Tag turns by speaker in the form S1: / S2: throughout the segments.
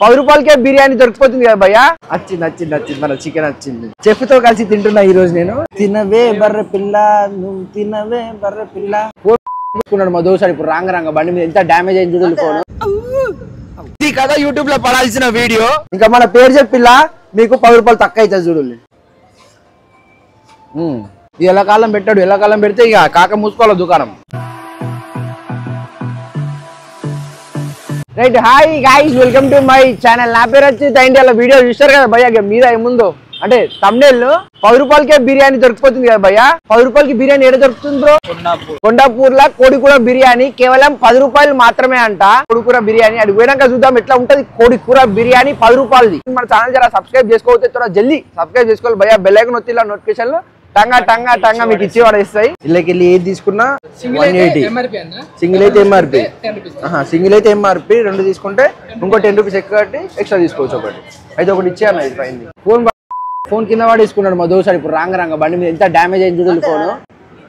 S1: 10 రూపాయలకే బిర్యానీ దొరికిపోతుంది కదా భయ్యా. వచ్చింది మన చికెన్ వచ్చింది. చెఫ్ తో కలిసి తింటున్నా ఈ రోజు నేను. తినవే బర్రె పిల్ల నువ్వు తినవే బర్రె పిల్ల తీసుకున్నాడు మా దోసారి. ఇప్పుడు రాంగ బండి మీద ఎంత డ్యామేజ్ అయింది చూడాలి ఫోన్. ఇది కదా యూట్యూబ్ లో పడాల్సిన వీడియో. ఇంకా మన పేరు చెప్పిల్లా మీకు 10 రూపాయలు తక్కువ అవుతుంది చూడాలి. ఎల్లకాలం పెట్టాడు. ఎల్లకాలం పెడితే ఇక కాక మూసుకోవాలి దుకాణం. Right, hi guys, welcome to my channel. నా పేరు వచ్చి ఇండియాలో వీడియో చూస్తారు కదా భయ్యా. మీద ఏముందో అంటే తమ్నేల్ 10 రూపాయలకే బిర్యానీ దొరికిపోతుంది కదా భయ్యా. 10 రూపాయలకి బిర్యానీ ఎక్కడ దొరుకుతుంది బ్రో? కొండాపూర్ లా కోడికూర బిర్యానీ కేవలం 10 రూపాయలు మాత్రమే అంట. కోడికూర బిర్యానీ అడిగి పోయినాక చూద్దాం ఎట్లా ఉంటది. కోడికూర బిర్యానీ 10 రూపాయలది. మన ఛానల్ జర సబ్స్క్రైబ్ చేసుకోవచ్చు, త్వరగా జల్దీ సబ్స్క్రైబ్ చేసుకోవాలి భయ్యా. బెల్ ఐకాన్ నొత్తిలా నోటిఫికేషన్ లో టంగా మీకు ఇచ్చి వాడేస్తాయి. ఇళ్ళకి వెళ్ళి ఏది తీసుకున్నా 180. సింగిల్ అయితే ఎంఆర్పి. సింగిల్ అయితే ఎంఆర్పి. 2 తీసుకుంటే ఇంకో 10 రూపీస్ ఎక్కువ ఎక్స్ట్రా తీసుకోవచ్చు. ఒకటి అయితే ఒకటి ఇచ్చేయాలి. ఇది ఫైన్. ఫోన్ కింద వాడేసుకున్నాడు మా దోసారి. ఇప్పుడు రాంగ బండి మీద ఎంత డ్యామేజ్ అయింది చూడాలి. ఫోన్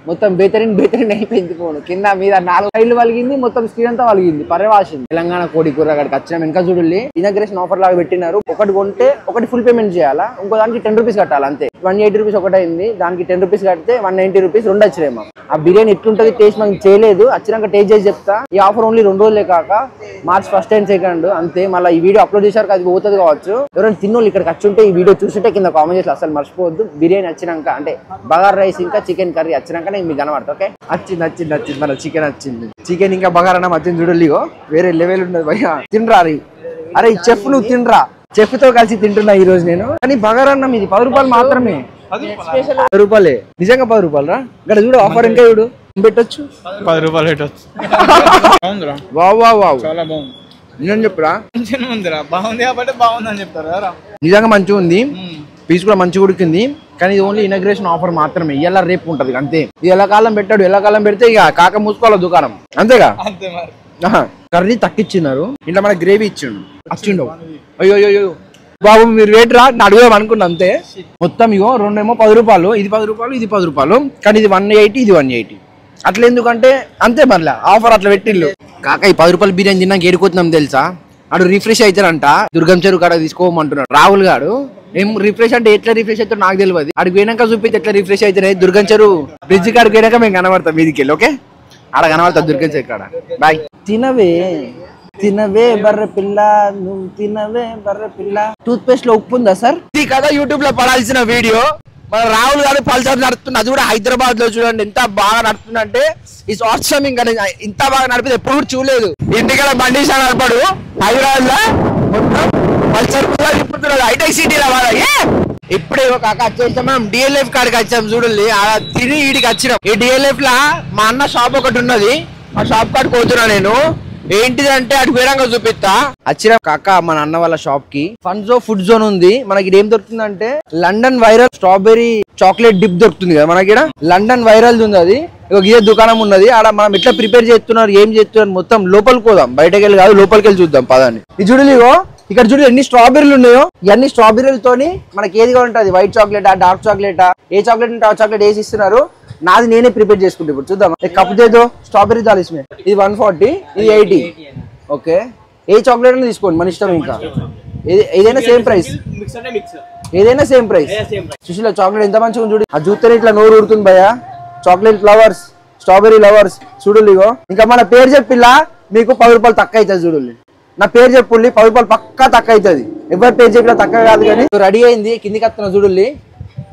S1: మొత్తం బేతరిన్ అయిపోయింది. ఫోన్ కింద మీద 4 సైడ్లు వలిగింది. మొత్తం స్క్రీన్ అంతా వలిగింది. పర్వాసింది. తెలంగాణ కోడికూర అక్కడికి వచ్చినాం. ఇంకా చూడాలి ఇనాగ్రేషన్ ఆఫర్ లాగా పెట్టినారు. ఒకటి కొంటే ఒకటి ఫుల్ పేమెంట్ చేయాలా, ఇంకో దానికి 10 రూపీస్ కట్టాలి అంతే. 180 రూపీస్ ఒకటి అయింది. దానికి 10 రూపీస్ కడితే 190 రూపీస్ 2 వచ్చినాయి. ఆ బిర్యానీ ఎట్లుంటది టేస్ట్ మనకి చేయలేదు. వచ్చినాక టేస్ట్ చేసి చెప్తా. ఈ ఆఫర్ ఓన్లీ 2 రోజులే కాక మార్చ్ 1st and 2nd అంతే. మళ్ళీ ఈ వీడియో అప్లోడ్ చేశారు అది పోతుంది కావచ్చు. ఎవరైనా తిన్నోళ్ళు ఇక్కడికి వచ్చుంటే ఈ వీడియో చూస్తుంటే కింద కామెంట్ చేసి అసలు మర్చిపోవద్దు. బిర్యానీ వచ్చినాక అంటే బగారా రైస్ ఇంకా చికెన్ కర్రీ వచ్చినాక నేను మీకు కనబడతా. ఓకే, వచ్చింది మన చికెన్ వచ్చింది. చికెన్ ఇంకా బగారా వచ్చింది చూడలిగో. వేరే లెవెల్ ఉండదు భయ్యా. తినరా అరే ఈ చెఫ్ నువ్వు తినరా. చెఫ్ తో కలిసి తింటున్నా ఈ రోజు నేను. కానీ బగారన్నం ఇది 10 రూపాయలు మాత్రమే. 10 రూపాయలే నిజంగా. 10 రూపాయలు రా. ఇక్కడ చూడు ఆఫర్ ఇంకా చూడు పెట్టొచ్చు. 10 రూపాయలు పెట్టొచ్చు. వావ్ చాలా బాగుంది. నిజం చెప్పురా. బాగుంది కాబట్టి బాగుంది అని చెప్తారు. నిజంగా మంచిగా ఉంది. పీస్ కూడా మంచిగా ఉడికింది. కానీ ఇది ఓన్లీ ఇనాగ్రేషన్ ఆఫర్ మాత్రమే. ఇలా రేపు ఉంటది అంతే. ఇది ఎల్లకాలం పెట్టాడు. ఎల్లకాలం పెడితే ఇక కాక మూసుకోవాలి దుకాణం అంతేగా. కర్రీ తక్కిచ్చినారు. ఇంట్లో మన గ్రేవీ వచ్చిండు. అయ్యో బాబు మీరు రేట్ రా అడుగుదాం అనుకున్నా అంతే. మొత్తం ఇగో 2 ఏమో 10 రూపాయలు. ఇది 10 రూపాయలు, ఇది 10 రూపాయలు. కానీ ఇది 180, ఇది 180. అట్లా ఎందుకంటే అంతే మళ్ళీ ఆఫర్ అట్లా పెట్టిళ్ళు. కాక ఈ 10 రూపాయలు బిర్యానీ తిన్నాక ఏడుకోతున్నాం తెలుసా. అడు రిఫ్రెష్ అవుతారంట. దుర్గం చెరువు కాడ తీసుకోమంటున్నాడు రాహుల్ గాడు. ఏం రిఫ్రెష్ అంటే ఎట్లా రిఫ్రెష్ అవుతాడు నాకు తెలియదు. అడిగి పోయినాక చూపితే ఎట్లా రిఫ్రెష్ అవుతున్నాయి. దుర్గం చెరువు బ్రిడ్జ్ కాడికి పోయినాక మేము కనబడతాం మీదికి వెళ్ళి. ఓకే, ఆడ కనబడతాం దుర్గం చెరువు కాడ. బాయ్. తినవే బర్రె పిల్ల నువ్వు తినవే బర్రె పిల్ల. టూత్ పేస్ట్ లో ఉప్పు ఉందా సార్? ఇది కదా యూట్యూబ్ లో పడాల్సిన వీడియో. మన రాహుల్ గారు పల్సర్ నడుస్తుంది. అది కూడా హైదరాబాద్ లో చూడండి ఎంత బాగా నడుస్తుందంటే ఇట్స్ ఆసమ్. ఇంకా ఇంత బాగా నడిపేది ఎప్పుడు కూడా చూడలేదు. ఇంటికల బండి నడపడు. హైదరాబాద్ లో మొత్తం పల్సర్ హైటెక్ సిటీలో ఇప్పుడే ఒక వచ్చేసాం. మనం డిఎల్ఎఫ్ కాడికి వచ్చాం చూడండి. తిని వీడికి వచ్చినాం. ఈ డిఎల్ఎఫ్ లా మా అన్న షాప్ ఒకటి ఉన్నది. ఆ షాప్ కాడికి పోతున్నా నేను. ఏంటిది అంటే అటు వేరంగా చూపిస్తా. వచ్చిన కాక మన అన్న వాళ్ళ షాప్ కి ఫుడ్ జోన్ ఉంది. మనకి ఏం దొరుకుతుంది అంటే London viral strawberry chocolate dip దొరుకుతుంది కదా మనకి. లండన్ వైరల్ ఉంది అది. ఇదే దుకాణం ఉన్నది. ఆడ మనం ఎట్లా ప్రిపేర్ చేస్తున్నారు ఏం చేస్తున్నారు మొత్తం లోపలికి పోదాం. బయటకి వెళ్ళి కాదు లోపలికి వెళ్ళి చూద్దాం పదాన్ని. ఇది చూడలేవో ఇక్కడ చూడు ఎన్ని స్ట్రాబెరీలు ఉన్నాయో. ఇవన్నీ స్ట్రాబెరీలతోని మనకి ఏది కావాలంటే వైట్ చాక్లెటా డార్క్ చాక్లెటా ఏ చాక్లెట్ అంటే ఆ చాక్లెట్ వేసి ఇస్తున్నారు. నాది నేనే ప్రిపేర్ చేసుకుంటా. ఇప్పుడు చూద్దాం. కప్ దేదో స్ట్రాబెరీ దాల్స్ మే. ఇది 140, ఇది 80. ఓకే, ఏ చాక్లెట్ అని తీసుకోండి మన ఇష్టం. ఇంకా ఏదైనా సేమ్ ప్రైస్. ఏదైనా సేమ్ ప్రైస్. సుశీల చాక్లెట్ ఎంత మంచిగా చూడు. ఆ చూస్తేనే ఇట్లా నోరు ఊరుతుంది భయ్యా. చాక్లెట్ లవర్స్, స్ట్రాబెరీ లవర్స్ చూడు. ఇగో ఇంకా మన పేరు చెప్పిల్లా మీకు 10 రూపాయలు తక్కువ అవుతుంది చూడు. నా పేరు చెప్పుల్లి 10 రూపాయలు పక్కా తక్కువ అవుతుంది. ఎవరి పేరు చెప్పినా తక్కువ కాదు. కానీ రెడీ అయింది కిందికి వస్తున్నా చూడుల్లి.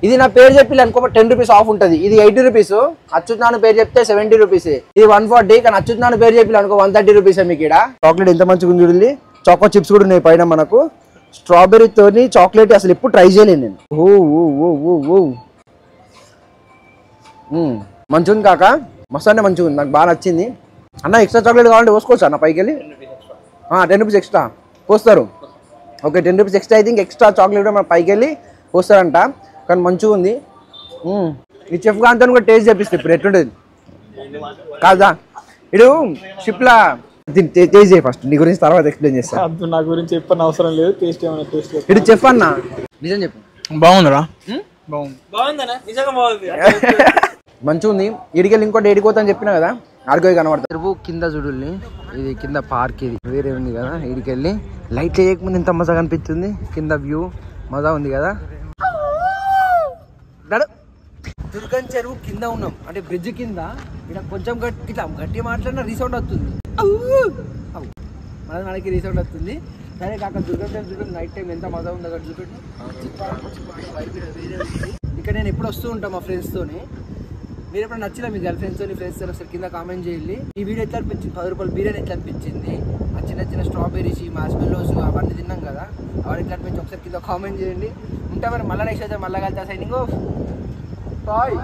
S1: ఇది నా పేరు చెప్పి అనుకో 10 రూపీస్ ఆఫ్ ఉంటుంది. ఇది 80 రూపీస్. అచ్యుత్ పేరు చెప్తే 70 రూపీస్. ఇది 140. కానీ అచ్యుత్ పేరు చెప్పి అనుకో 130 రూపీస్. మీకు ఇక్కడ చాక్లెట్ ఎంత మంచిగా ఉంది చూడండి. చాకో చిప్స్ కూడా ఉన్నాయి పైన మనకు. స్ట్రాబెరీ తోని చాక్లెట్ అసలు ఎప్పుడు ట్రై చేయలేను నేను. మంచిగా ఉంది కాక. మస్తు అంటే మంచిగా ఉంది. నాకు బాగా నచ్చింది. అన్న ఎక్స్ట్రా చాక్లెట్ కావాలంటే పోసుకోవచ్చు అన్న పైకి వెళ్ళి. 10 రూపీస్ ఎక్స్ట్రా పోస్తారు. Okay, 10 rupees extra. అయితే ఎక్స్ట్రా చాక్లెట్ కూడా మన పైకి వెళ్ళి పోస్తారంట. కానీ మంచిగా ఉంది. ఈ చెఫ్ గాంతో కూడా టేస్ట్ చేపిస్తే ఇప్పుడు ఎట్లుంటుంది కాదా. ఇడు షిప్లా టేస్ట్ చేయి ఫస్ట్. నీ గురించి తర్వాత ఎక్స్ప్లెయిన్ చేస్తా.
S2: నా గురించి చెప్పని అవసరం లేదు. టేస్ట్ ఏమైనా టేస్ట్
S1: ఇటు చెఫ్ అన్న నిజం చెప్పు.
S2: బాగుందిరా.
S1: మంచిగా ఉంది. ఇడికెళ్ళి ఇంకోటి ఏడిపోతా అని చెప్పినా కదా. ఆడుకోయి కనబడతారు. చెరువు కింద చూడుల్ని, ఇది కింద పార్క్, ఇది వేరే ఉంది కదా. ఇడికి వెళ్ళి లైట్ వేయకముందు ఎంత మజా కనిపిస్తుంది, కింద వ్యూ మజా ఉంది కదా. దుర్గం చెరువు కింద ఉన్నాం అంటే బ్రిడ్జ్ కింద. ఇక్కడ కొంచెం ఇట్లా గట్టి మాట్లాడినా రీసౌండ్ వస్తుంది, మనకి రీసౌండ్ వస్తుంది. సరే కాక దుర్గం చెరువు చూడండి, నైట్ టైం ఎంత మజా ఉందో అక్కడ చూపెట్టి. ఇక్కడ నేను ఎప్పుడు వస్తూ ఉంటాను మా ఫ్రెండ్స్తోని. మీరు ఎప్పుడు నచ్చినా మీ గర్ల్ ఫ్రెండ్స్తో ఫ్రెండ్స్తో ఒకసారి కింద కామెంట్ చేయండి. ఈ వీడియో ఎట్లా అనిపించింది, 10 రూపాయల బిర్యానీ ఎట్లా అనిపించింది, ఆ చిన్న చిన్న స్ట్రాబెరీస్, మార్ష్మెల్లోస్ అవన్నీ తిన్నాం కదా, అవన్నీ ఎట్లా అనిపించి ఒకసారి కింద కామెంట్ చేయండి. ఉంటా మరి మళ్ళీ నెక్స్ట్ అయితే మళ్ళీ కలిసి సైనింగ్ ఆఫ్. బాయ్.